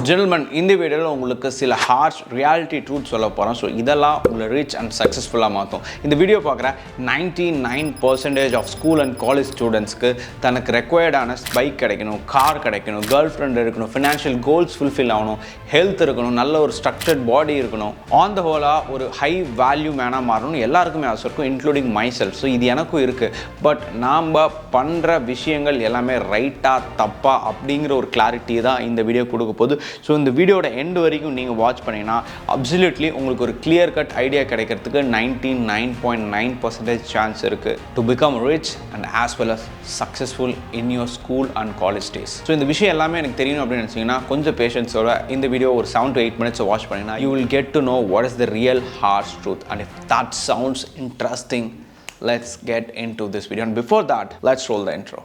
Gentlemen, இந்த வீடியோல உங்களுக்கு சில harsh reality truth சொல்ல போறேன். So இதெல்லாம் உங்களை rich and successful மாத்தும். இந்த வீடியோ பார்க்குற 99% of school and college studentsக்கு தனக்கு required ஆன பைக் கிடைக்கணும், கார் கிடைக்கணும், கேர்ள் ஃப்ரெண்ட் இருக்கணும், financial goals fulfill ஆகணும், ஹெல்த் இருக்கணும், நல்ல ஒரு structured body இருக்கணும், on the whole ஒரு high value மேனா மாறணும் எல்லாருக்குமே ஆசை இருக்கும், including myself. So இது எனக்கும் இருக்கு. பட் நாம பண்ற விஷயங்கள் எல்லாமே ரைட்டா தப்பா அப்படிங்கிற ஒரு கிளாரிட்டி தான் இந்த வீடியோ கொடுக்க போகுது. ஸோ இந்த வீடியோட எண்ட் வரைக்கும் நீங்கள் வாட்ச் பண்ணிங்கன்னா அப்சல்யூட்லி உங்களுக்கு ஒரு கிளியர் கட் ஐடியா கிடைக்கிறதுக்கு 99.9% சான்ஸ் இருக்குது to become rich and as well as successful in your school and college days. So இந்த விஷயம் எல்லாமே எனக்கு தெரியணும் அப்படின்னு நினச்சிங்கன்னா கொஞ்சம் பேஷன்ஸோட இந்த வீடியோ ஒரு 7 to 8 minutes வாட்ச் பண்ணிங்கன்னா you will get to know what is the real harsh truth. And if that sounds interesting, let's get into this video. And before that, let's roll the intro.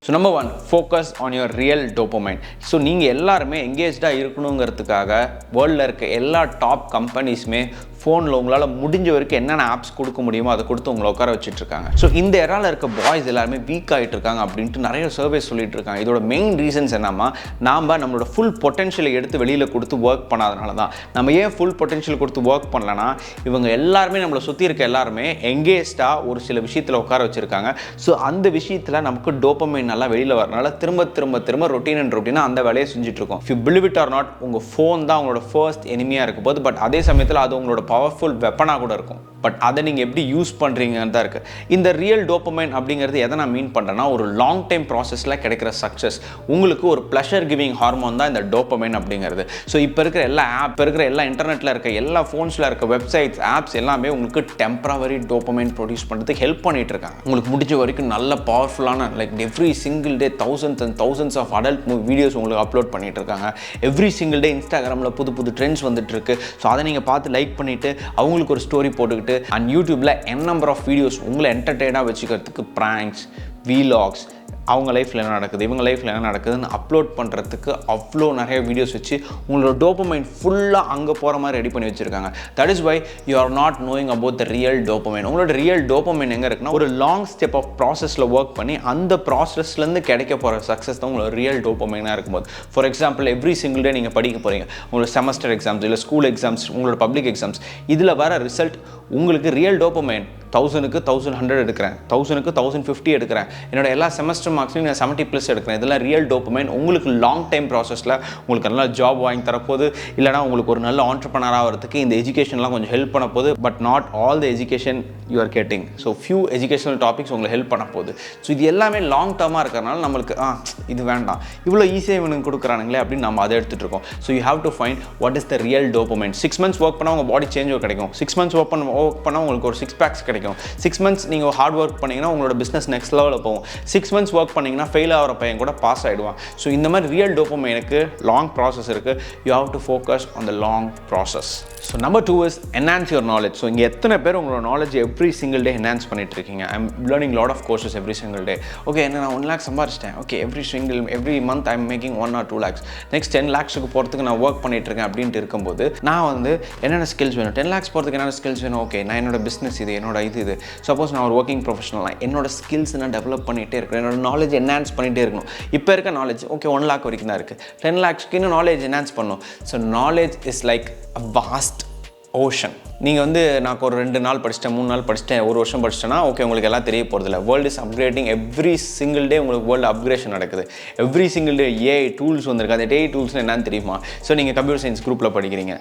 So number 1, focus on your real dopamine. So நீங்கள் எல்லாருமே எங்கேஜ்டாக இருக்கணுங்கிறதுக்காக வேர்ல்டில் இருக்க எல்லா top கம்பெனிஸுமே ஃபோனில் உங்களால் முடிஞ்ச வரைக்கும் என்னென்ன ஆப்ஸ் கொடுக்க முடியுமோ அதை கொடுத்து உங்களை உட்கார வச்சுட்ருக்காங்க. ஸோ இந்த ஏரால இருக்க பாய்ஸ் எல்லாருமே வீக் ஆகிட்டு இருக்காங்க அப்படின்ட்டு நிறைய சர்வேஸ் சொல்லிட்டு இருக்காங்க. இதோட மெயின் ரீசன்ஸ் என்னன்னா, நம்மளோட ஃபுல் பொட்டன்ஷியலை எடுத்து வெளியில் கொடுத்து ஒர்க் பண்ணாதனால தான். நம்ம ஏன் ஃபுல் பொட்டன்ஷியல் கொடுத்து ஒர்க் பண்ணலன்னா, இவங்க எல்லாருமே நம்மளை சுற்றி இருக்க எல்லாருமே எங்கேஜ்டாக ஒரு சில விஷயத்தில் உட்கார வச்சுருக்காங்க. ஸோ அந்த விஷயத்தில் நமக்கு டோபமைன் நல்லா வெளியில் வரனால திரும்ப ரொட்டீன் அண்ட் ரொட்டீனாக அந்த வேலையை செஞ்சுட்ருக்கோம். If you believe it or not, உங்கள் ஃபோன் தான் உங்களோட ஃபர்ஸ்ட் எனிமியாக இருக்க போது. பட் அதே சமயத்தில் அது உங்களோட பவர்ஃபுல் வெப்பனாக கூட இருக்கும். பட் அதை நீங்கள் எப்படி யூஸ் பண்ணுறீங்கன்னு தான் இருக்குது. இந்த ரியல் டோபமைன் அப்படிங்கிறது எதை நான் மீன் பண்ணுறேன்னா, ஒரு லாங் டைம் ப்ராசஸில் கிடைக்கிற சக்ஸஸ், உங்களுக்கு ஒரு ப்ளஷர் கிவிங் ஹார்மோன் தான் இந்த டோபமைன் அப்படிங்கிறது. ஸோ இப்போ இருக்கிற எல்லா இன்டர்நெட்டில் இருக்க எல்லா ஃபோன்ஸில் இருக்க வெப்சைட்ஸ், ஆப்ஸ் எல்லாமே உங்களுக்கு டெம்பரவரி டோபமைன் ப்ரொடியூஸ் பண்ணுறதுக்கு ஹெல்ப் பண்ணிட்டு இருக்காங்க. உங்களுக்கு முடிஞ்ச வரைக்கும் நல்ல பவர்ஃபுல்லான every single day thousands of adult videos உங்களுக்கு அப்லோட் பண்ணிட்டு இருக்காங்க. எவ்ரி சிங்கிள் டே இன்ஸ்டாகிராமில் புது ட்ரெண்ட்ஸ் வந்துட்டு இருக்கு. ஸோ அதை நீங்கள் பார்த்து லைக் பண்ணிவிட்டு அவங்களுக்கு ஒரு ஸ்டோரி போட்டுக்கிட்டு அண்ட் யூடியூப்ல நம்பர் ஆஃப் வீடியோஸ் உங்களை என்டர்டெயினாக வச்சுக்கிறதுக்கு பிராங்க்ஸ், வீலாக்ஸ், அவங்க லைஃப்பில் என்ன நடக்குது, இவங்க லைஃப்பில் என்ன நடக்குதுன்னு அப்லோட் பண்ணுறதுக்கு அவ்வளோ நிறைய வீடியோஸ் வச்சு உங்களோட டோபமைன் ஃபுல்லாக அங்கே போகிற மாதிரி ரெடி பண்ணி வச்சுருக்காங்க. That is why you are not knowing about the real dopamine. உங்களோட ரியல் டோபமைன் எங்கே இருக்குன்னா, ஒரு லாங் ஸ்டெப் ஆஃப் ப்ராசஸில் ஒர்க் பண்ணி அந்த ப்ராசஸ்லேருந்து கிடைக்க போகிற சக்ஸஸ் தான் உங்களோட ரியல் டோபமைனாக இருக்கும்போது. ஃபார் எக்ஸாம்பிள், எவ்ரி சிங்கிள் டே நீங்கள் படிக்க போகிறீங்க, உங்களோட செமஸ்டர் எக்ஸாம்ஸ் இல்லை ஸ்கூல் எக்ஸாம்ஸ், உங்களோட பப்ளிக் எக்ஸாம்ஸ், இதில் வர ரிசல்ட் உங்களுக்கு ரியல் டோபமைன். 1000க்கு 1100 எடுக்கிறேன், 1000க்கு 1050 எடுக்கிறேன், என்னோட எல்லா செமஸ்டர் மார்க்ஸ்லையும் நான் 70+ எடுக்கிறேன். இதெல்லாம் ரியல் டோபமைன். உங்களுக்கு லாங் டைம் ப்ராசஸில் உங்களுக்கு நல்ல ஜாப் வாங்கி தரப்போது, இல்லைனா உங்களுக்கு ஒரு நல்ல ஆண்டர்ப்ரனர் ஆகிறதுக்கு இந்த எஜுகேஷன்லாம் கொஞ்சம் ஹெல்ப் பண்ண போகுது. But not all the education you are getting. So few educational topics உங்களுக்கு ஹெல்ப் பண்ண போகுது. ஸோ இது எல்லாமே லாங் டர்மாக இருக்கிறனால நம்மளுக்கு இது வேண்டாம், இவ்வளோ ஈஸியாக இவனுக்கு கொடுக்குறானுங்களே அப்படின்னு நம்ம அதை எடுத்துகிட்டு இருக்கோம். So you have to find what is the real dopamine. 6 months work பண்ணால் உங்கள் பாடி சேஞ்ச் கிடைக்கும். 6 months ஒர்க் பண்ணால் உங்களுக்கு ஒரு 6 packs கிடைக்கும். 6 months நீங்கள் ஹார்ட் ஒர்க் பண்ணிங்கன்னா உங்களோட பிஸ்னஸ் நெக்ஸ்ட் லெவலில் போகும். 6 months ஒர்க் பண்ணிங்கன்னா ஃபெயில் ஆகிற பையன் கூட பாஸ் ஆகிடுவான். ஸோ இந்த மாதிரி ரியல் டோபமைனுக்கு லாங் ப்ராசஸ் இருக்குது. You have to focus on the long process. So number 2 is enhance your knowledge. So இங்கே எத்தனை பேர் உங்களோட knowledge every single day enhance பண்ணிட்டு இருக்கீங்க? I am learning lot of courses every single day. Okay, என்ன நான் 1 lakh சம்பாரிச்சிட்டேன். Okay, every month I am making 1 or 2 lakhs. Next 10 lakhsக்கு போகிறதுக்கு நான் ஒர்க் பண்ணிட்டு இருக்கேன் அப்படின்ட்டு இருக்கும்போது நான் வந்து என்னென்ன ஸ்கில்ஸ் வேணும், 10 lakhs போகிறதுக்கு என்னென்ன ஸ்கில்ஸ் வேணும்? ஓகே, நான் என்னோட பிஸ்னஸ் இது, என்னோட இது. சப்போஸ் நான் ஒரு ஒர்க்கிங் ப்ரொஃபஷனல், என்னோட ஸ்கில்ஸ் நான் டெவலப் பண்ணிகிட்டே இருக்கிறேன், என்னோட நாலேஜ் என்ஹான்ஸ் பண்ணிகிட்டே இருக்கணும். இப்போ இருக்க நாலேஜ் ஓகே 1 lakh வரைக்கும் தான் இருக்குது. 10 lakhsக்கு இன்னும் நாலேஜ் என்ஹான்ஸ் பண்ணணும். So knowledge is like a vast ocean. நீங்கள் வந்து நான் ஒரு 2 நாள் படிச்சிட்டேன், 3 நாள் படிச்சிட்டேன், 1 வருஷம் படிச்சிட்டேன்னா ஓகே உங்களுக்கு எல்லாம் தெரிய போகிறதில்ல. World is upgrading every single டே. உங்களுக்கு வேர்ல்டு அப்கிரேஷன் நடக்குது எவ்ரி சிங்கிள் டே. ஏஐ டூல்ஸ் வந்திருக்கு. அந்த ஏஐ டூல்ஸ்னு என்னன்னு தெரியுமா? ஸோ நீங்கள் கம்ப்யூட்டர் சயின்ஸ் குரூப்பில் படிக்கிறீங்க,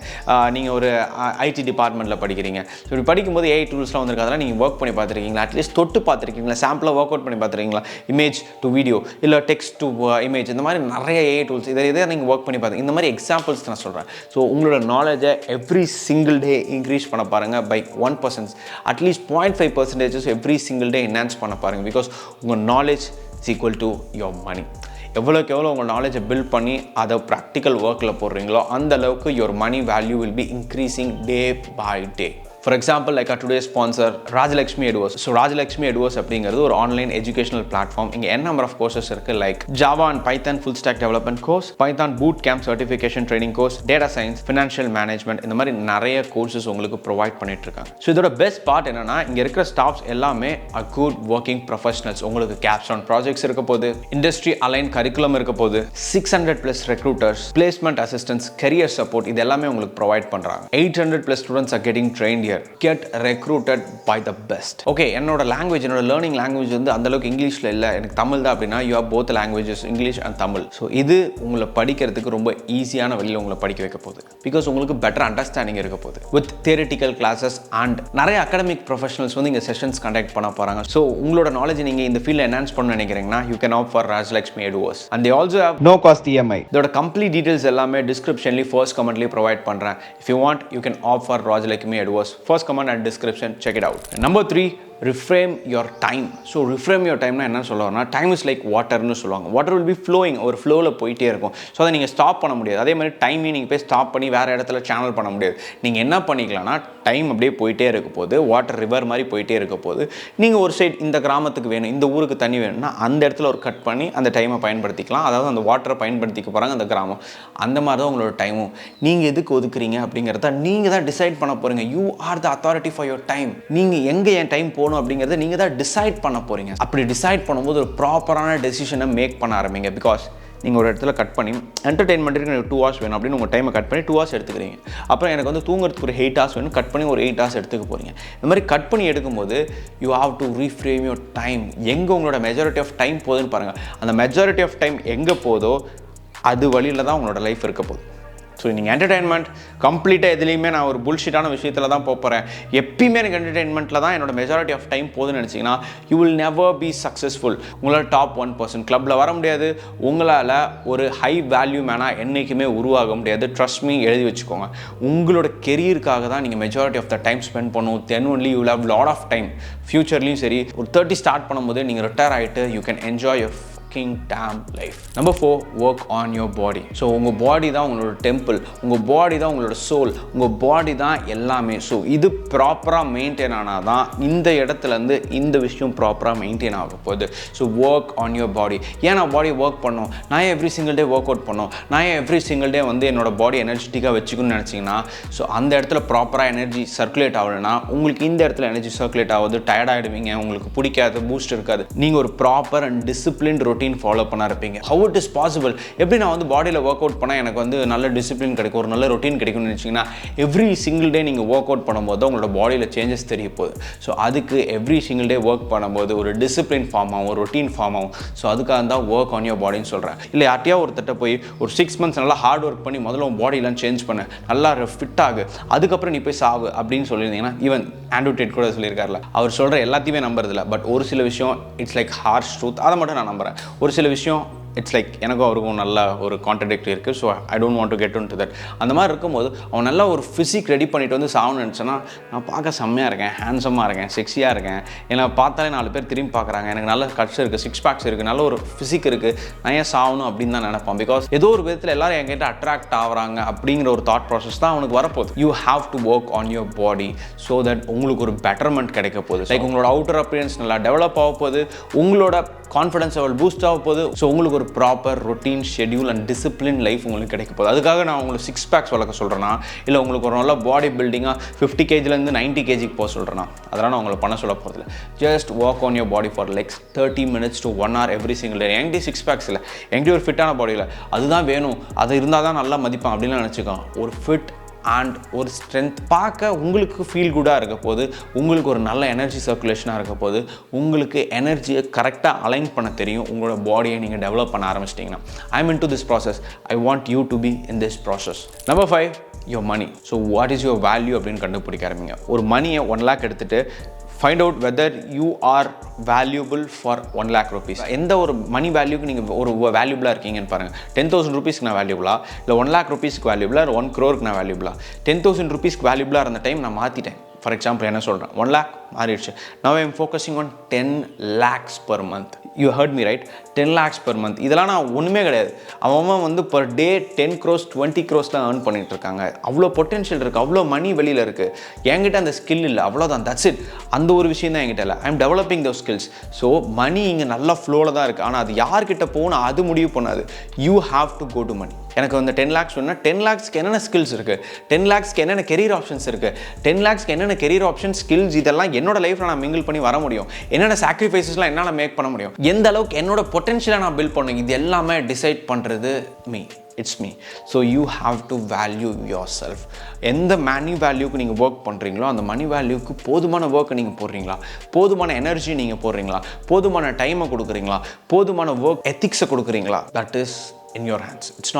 நீங்கள் ஒரு ஐடி டிபார்ட்மெண்ட்டில் படிக்கிறீங்க. ஸோ இப்படி படிக்கும்போது ஏஐ டூல்ஸ்லாம் வந்திருக்கு. அதெல்லாம் நீங்கள் ஒர்க் பண்ணி பார்த்துருக்கீங்களா? அட்லீஸ்ட் தொட்டு பார்த்துருக்கீங்களா? சாம்பிளாக ஒர்க் அவுட் பண்ணி பார்த்துருக்கீங்களா? இமேஜ் டு வீடியோ இல்லை டெக்ஸ்ட் டு இமேஜ், இந்த மாதிரி நிறைய ஏஐ டூல்ஸ் இதை நீங்கள் ஒர்க் பண்ணி பார்த்து இந்த மாதிரி எக்ஸாம்பிள்ஸ் நான் சொல்கிறேன். ஸோ உங்களோட நாலேஜை எவ்ரி சிங்கிள் டே இன்க்ரீஸ் பண்ண பாருங்கள். By 1%, at least 0.5% every single day enhance பண்ண பாருங்கள். பிகாஸ் உங்கள் knowledge is equal to your money. எவ்வளோக்கு எவ்வளோ உங்கள் நாலேஜை பில்ட் பண்ணி அதை ப்ராக்டிக்கல் ஒர்க்கில் போடுறீங்களோ அந்த அளவுக்கு your money value will be increasing day by day. For example, like our today's sponsor, Rajalakshmi Eduverse. So Rajalakshmi Eduverse அப்படிங்கிறது ஒரு ஆன்லைன் எஜுகேஷனல் பிளாட்ஃபார்ம். இங்கே n number of courses இருக்குது, like Java and Python full stack development course, Python boot camp certification training course, data science, financial management, இந்த மாதிரி நிறைய courses உங்களுக்கு provide பண்ணிட்டு இருக்காங்க. ஸோ இதோட பெஸ்ட் பார்ட் என்னன்னா, இங்கே இருக்கிற ஸ்டாஃப்ஸ் எல்லாமே are good working professionals. உங்களுக்கு capstone projects இருக்க போது, industry aligned curriculum இருக்க போது, 600+ recruiters, placement assistants, career support, இது எல்லாமே உங்களுக்கு ப்ரொவைட் பண்றாங்க. 800+ students are getting trained here. Get recruited by the best. Okay, என்னோட லாங்குவேஜ், என்னோட லேர்னிங் லாங்குவேஜ் வந்து அந்த அளவுக்கு இங்கிலீஷ்ல இல்லை, எனக்கு தமிழ் தான் அப்படின்னா you have both languages, English and Tamil. So இது உங்களை படிக்கிறதுக்கு ரொம்ப ஈஸியான வழியில் உங்களை படிக்க வைக்க போகுது. பிகாஸ் உங்களுக்கு பெட்டர் அண்டர்ஸ்டாண்டிங் இருக்க போகுது. வித் தியரிட்டிக்கல் கிளாஸஸ் அண்ட் நிறைய அகாடமிக் ப்ரொஃபஷனல்ஸ் வந்து இங்கே செஷன்ஸ் கண்டக்ட் பண்ண போகிறாங்க. ஸோ உங்களோட நாலேஜ் நீங்கள் இந்த ஃபீல்டில் என்ஹான்ஸ் பண்ண நினைக்கிறீங்கன்னா you can opt for Rajalakshmi Eduverse. And they also have no cost EMI. இதோட கம்ப்ளீட் டீடைல்ஸ் எல்லாமே டிஸ்கிரிப்ஷன்லேயும் ஃபர்ஸ்ட் கமெண்ட்லேயும் ப்ரொவைட் பண்ணுறேன். If you want you can opt for Rajalakshmi Eduverse. First comment and description, check it out. Number 3, reframe your time. So reframe your time என்ன சொல்லுவாங்கன்னா, time is like வாட்டர்னு சொல்லுவாங்க. Water will be flowing, ஒரு ஃப்ளோவில் போயிட்டே இருக்கும். So அதை நீங்கள் stop பண்ண முடியாது. அதே மாதிரி டைமையும் நீங்கள் போய் ஸ்டாப் பண்ணி வேறு இடத்துல சேனல் பண்ண முடியாது. நீங்கள் என்ன பண்ணிக்கலாம்னா, டைம் அப்படியே போயிட்டே இருக்க போது, வாட்டர் ரிவர் மாதிரி போயிட்டே இருக்க போது, நீங்கள் ஒரு சைட் இந்த கிராமத்துக்கு வேணும், இந்த ஊருக்கு தண்ணி வேணும்னா அந்த இடத்துல ஒரு கட் பண்ணி அந்த டைமை பயன்படுத்திக்கலாம். அதாவது அந்த வாட்டரை பயன்படுத்திக்க போகிறாங்க அந்த கிராமம். அந்த மாதிரி தான் உங்களோட டைமும். நீங்கள் எதுக்கு ஒதுக்குறீங்க அப்படிங்கிறத நீங்கள் தான் டிசைட் பண்ண போகிறீங்க. You are the authority for your time. நீங்கள் எங்கே என் டைம் போகணும் அப்படிங்கிறத நீங்கள் தான் டிசைட் பண்ண போகிறீங்க. அப்படி டிசைட் பண்ணும்போது ஒரு ப்ராப்பரான டெசிஷனை மேக் பண்ண ஆரம்பிங்க. பிகாஸ் நீங்கள் ஒரு இடத்துல கட் பண்ணி என்டர்டெயின்மெண்ட்டுக்கு எனக்கு 2 hours வேணும் அப்படின்னு உங்கள் டைமை கட் பண்ணி 2 hours எடுத்துக்கிறீங்க. அப்புறம் எனக்கு வந்து தூங்குறதுக்கு ஒரு 8 hours வேணும், கட் பண்ணி ஒரு 8 hours எடுத்துக்க போகிறீங்க. இந்த மாதிரி கட் பண்ணி எடுக்கும்போது you have to reframe your time. எங்கே உங்களோட மெஜாரிட்டி ஆஃப் டைம் போகுதுன்னு பாருங்கள். அந்த மெஜாரிட்டி ஆஃப் டைம் எங்கே போதோ அது வழியில் தான் உங்களோட லைஃப் இருக்க போகுது. ஸோ நீங்கள் என்டர்டெயின்மெண்ட் கம்ப்ளீட்டாக எதுலேயுமே நான் ஒரு புல்ஷிட்டான விஷயத்தில் தான் போகிறேன், எப்பயுமே எனக்கு என்டர்டெயின்மெண்ட்டில் தான் என்னோட மெஜாரிட்டி ஆஃப் டைம் போகுதுன்னு நினச்சிங்கன்னா you will never be successful. உங்களால் டாப் 1% கிளப்பில் வர முடியாது. உங்களால் ஒரு ஹை வேல்யூ மேனாக என்றைக்குமே உருவாக முடியாது. ட்ரஸ்ட் மீ, எழுதி வச்சுக்கோங்க. உங்களோட கெரியருக்காக தான் நீங்கள் majority of the time spend பண்ணும். Then only you will have lot of time. ஃபியூச்சர்லையும் சரி, ஒரு 30 ஸ்டார்ட் பண்ணும்போது நீங்கள் ரிட்டையர் ஆகிட்டு you can enjoy your damn life. Number 4, work on your body. So உங்கள் பாடி தான் உங்களோட டெம்பிள், உங்கள் பாடி தான் உங்களோட சோல், உங்கள் பாடி தான் எல்லாமே. ஸோ இது ப்ராப்பராக மெயின்டைன் ஆனால் தான் இந்த இடத்துலேருந்து இந்த விஷயம் ப்ராப்பராக மெயின்டைன் ஆக போகுது. So work on your body. ஏன் நான் பாடி ஒர்க் பண்ணோம், நான் every single day work out பண்ணோம், நான் எவ்ரி சிங்கிள் டே வந்து என்னோட பாடி எனர்ஜெட்டிக்காக வச்சுக்கணும்னு நினச்சிங்கன்னா, ஸோ அந்த இடத்துல ப்ராப்பராக எனர்ஜி சர்க்குலேட் ஆகலைன்னா உங்களுக்கு இந்த இடத்துல எனர்ஜி சர்க்குலேட் ஆகுது, டயர்ட் ஆகிடுவீங்க, உங்களுக்கு பிடிக்காது, பூஸ்ட் இருக்காது. நீங்கள் ஒரு proper and discipline routine follow பண்ண இருப்பீங்க. How it is possible? எப்படி நான் வந்து பாடியில் ஒர்க் அவுட் பண்ணால் எனக்கு வந்து நல்ல டிசிப்ளின் கிடைக்கும், ஒரு நல்ல ரொட்டீன் கிடைக்கும்னு நினச்சிங்கன்னா, எவ்ரி சிங்கிள் டே நீங்கள் ஒர்க் அவுட் பண்ணும்போது உங்களோட பாடியில் சேஞ்சஸ் தெரிய போகுது. ஸோ அதுக்கு எவ்ரி சிங்கிள் டே ஒர்க் பண்ணும்போது ஒரு டிசிப்ளின் ஃபார்ம் ஆகும், ஒரு ரொட்டீன் ஃபார்ம் ஆகும். ஸோ அதுக்காக தான் ஒர்க் ஆன் யோர் பாடின்னு சொல்கிறேன். இல்லை யார்ட்டையா ஒருத்தட்ட போய் ஒரு 6 months நல்லா ஹார்ட் ஒர்க் பண்ணி முதல்ல உன் பாடியெலாம் சேஞ்ச் பண்ண, நல்லா ஃபிட் ஆகு, அதுக்கப்புறம் நீ போய் சாவு அப்படின்னு சொல்லியிருந்தீங்கன்னா, ஈவன் ஆண்ட்ரூ டேட் கூட சொல்லியிருக்காருல, அவர் சொல்கிற எல்லாத்தையுமே நம்புறதில்ல. பட் ஒரு சில விஷயம் இட்ஸ் லைக் ஹார்ஷ் ட்ரூத், அதை மட்டும் நான் நம்புகிறேன். ஒரு சில விஷயம் இட்ஸ் லைக் எனக்கும் அவருக்கும் நல்ல ஒரு கான்ட்ரடிக்ட் இருக்குது. So I don't want to get into that. அந்த மாதிரி இருக்கும்போது அவன் நல்லா ஒரு ஃபிசிக் ரெடி பண்ணிட்டு வந்து சாவுன்னு நினச்சேன்னா, நான் பார்க்க செம்மையாக இருக்கேன், ஹேண்ட்ஸமாக இருக்கேன், செக்ஸியாக இருக்கேன், என்னை பார்த்தாலே 4 பேர் திரும்பி பார்க்குறாங்க, எனக்கு நல்ல கட்ஸ் இருக்குது, 6 packs இருக்குது, நல்ல ஒரு ஃபிசிக் இருக்குது, நான் ஏன் சாகணும் அப்படின்னு தான் நினைப்பான். பிகாஸ் ஏதோ ஒரு விதத்தில் எல்லாரும் என்கிட்ட அட்ராக்ட் ஆகிறாங்க அப்படிங்கிற ஒரு தாட் ப்ராசஸ் தான் அவனுக்கு வரப்போகுது. You have to work on your body so that உங்களுக்கு ஒரு பெட்டர்மெண்ட் கிடைக்க போகுது. லைக் உங்களோட அவுட்டர் அப்பியரன்ஸ் நல்லா டெவலப் ஆக போகுது, உங்களோட கான்ஃபிடன்ஸ் லெவல் பூஸ்ட் ஆக போகுது. ஸோ உங்களுக்கு ஒரு proper routine schedule and discipline life உங்களுக்கு கிடைக்க போகுது. அதுக்காக நான் உங்களுக்கு 6 packs வளர்க்க சொல்கிறேன்னா, இல்லை உங்களுக்கு ஒரு நல்ல பாடி பில்டிங்காக 50 kgலேருந்து 90 kgக்கு போக சொல்கிறேன்னா, அதெல்லாம் நான் உங்களை பண்ண சொல்ல போகிறதில்ல. Just work on your body for like 30 minutes to 1 hour every single டே. என்கிட்ட 6 packs இல்லை, என்கிட்ட ஒரு ஃபிட்டான பாடியில் அதுதான் வேணும், அது இருந்தால் தான் நல்லா மதிப்பான் அப்படின்னு நினச்சிக்கோம். ஒரு ஃபிட் அண்ட் ஒரு ஸ்ட்ரென்த் பார்க்க உங்களுக்கு ஃபீல் குட்டாக இருக்க போது, உங்களுக்கு ஒரு நல்ல எனர்ஜி சர்க்குலேஷனாக இருக்க போது, உங்களுக்கு எனர்ஜியை கரெக்டாக அலைன் பண்ண தெரியும். உங்களோட பாடியை நீங்கள் டெவலப் பண்ண ஆரம்பிச்சிட்டிங்கன்னா, I am in to this process, I want you to be in this process. Number 5, your money. So what is your value அப்படின்னு கண்டுபிடிக்க ஆரம்பிங்க. ஒரு மணியை 1 lakh எடுத்துகிட்டு find out whether you are valuable for 1 lakh rupees. எந்த ஒரு மணி வேல்யூக்கு நீங்கள் ஒரு வேல்யூபிளாக இருக்கீங்கன்னு பாருங்கள். 10,000 rupeesக்கு நான் வேல்யூபிளா, இல்லை 1 lakh rupeesக்கு வேல்யூபிளா, இல்லை 1 crore நான் வேல்யூபிளா? 10,000 rupeesக்கு வேல்யூபிளாக இருந்த டைம் நான் மாற்றிட்டேன். ஃபார் எக்ஸாம்பிள் என்ன சொல்கிறேன், 1 lakh மாறிடுச்சு. Now I am focusing on 10 lakhs per month. You heard me right, 10 lakhs per month. இதெல்லாம் நான் ஒன்றுமே கிடையாது. அவன் வந்து per day 10 crores 20 crores-லாம் earn பண்ணிட்டு இருக்காங்க. அவ்வளோ பொட்டென்ஷியல் இருக்குது, அவ்வளோ மணி வெளியில் இருக்குது. என்கிட்ட அந்த ஸ்கில் இல்லை, அவ்வளோதான், தட்ஸ் இட். அந்த ஒரு விஷயம் தான் என்கிட்ட இல்லை. I am developing those skills. So money இங்கே நல்ல ஃப்ளோவில் தான் இருக்குது. ஆனால் அது யார்கிட்ட போகணும் அது முடிவு பண்ணாது. You have to go to money. எனக்கு வந்து 10 lakhs சொன்னால் 10 lakhsக்கு என்னென்ன ஸ்கில்ஸ் இருக்குது, 10 lakhsக்கு என்னென்ன கெரியர் ஆப்ஷன்ஸ் இருக்குது, 10 lakhsக்கு என்னென்ன கெரியர் ஆப்ஷன் ஸ்கில்ஸ், இதெல்லாம் என்னோட லைஃப்பில் நான் மிங்கிள் பண்ணி வர முடியும். என்னென்ன சாக்ரிஃபைசஸ்லாம் என்னால் மேக் பண்ண முடியும், எந்த அளவுக்கு என்னோட பொட்டென்ஷியலை நான் பில்ட் பண்ணும், இது எல்லாமே டிசைட் பண்ணுறது me. It's me. So you have to value your self. எந்த மணி வேல்யூக்கு நீங்கள் ஒர்க் பண்ணுறீங்களோ அந்த மணி வேல்யூக்கு போதுமான ஒர்க்கை நீங்கள் போடுறீங்களா, போதுமான எனர்ஜி நீங்கள் போடுறீங்களா, போதுமான டைமை கொடுக்குறீங்களா, போதுமான ஒர்க் எத்திக்ஸை கொடுக்குறீங்களா, that is in your hands. It's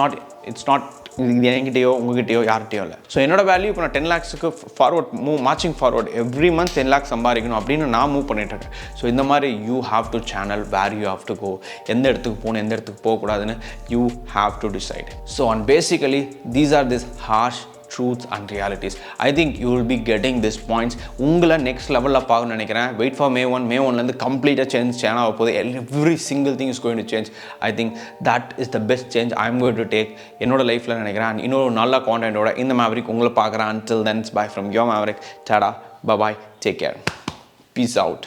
not இது என்கிட்டயோ உங்ககிட்டயோ யார்கிட்டயோ இல்லை. ஸோ என்னோட வேல்யூ இப்போ நான் 10 lakhsக்கு forward marching forward every month 10 lakhs சம்பாதிக்கணும் அப்படின்னு நான் மூவ் பண்ணிட்டு இருக்கேன். ஸோ இந்த மாதிரி you have to channel where you have to go, எந்த இடத்துக்கு போகணும் எந்த இடத்துக்கு போகக்கூடாதுன்னு you have to decide. So and basically these are this harsh truths and realities. I think you will be getting these points. உங்களை next லெவலில் பார்க்கணும்னு நினைக்கிறேன். வெயிட் ஃபார் May 1 கம்ப்ளீட்டாக சேஞ்ச் ஆக போகுது. Every single thing is going to change. I think that is the best change I am going to take என்னோட லைஃப்பில் நினைக்கிறேன். இன்னொரு நல்ல கான்டென்ட்டோட இந்த மேவரிக் உங்களை பார்க்குறேன். until then bye from your Maverick. tada, bye bye, take care, peace out.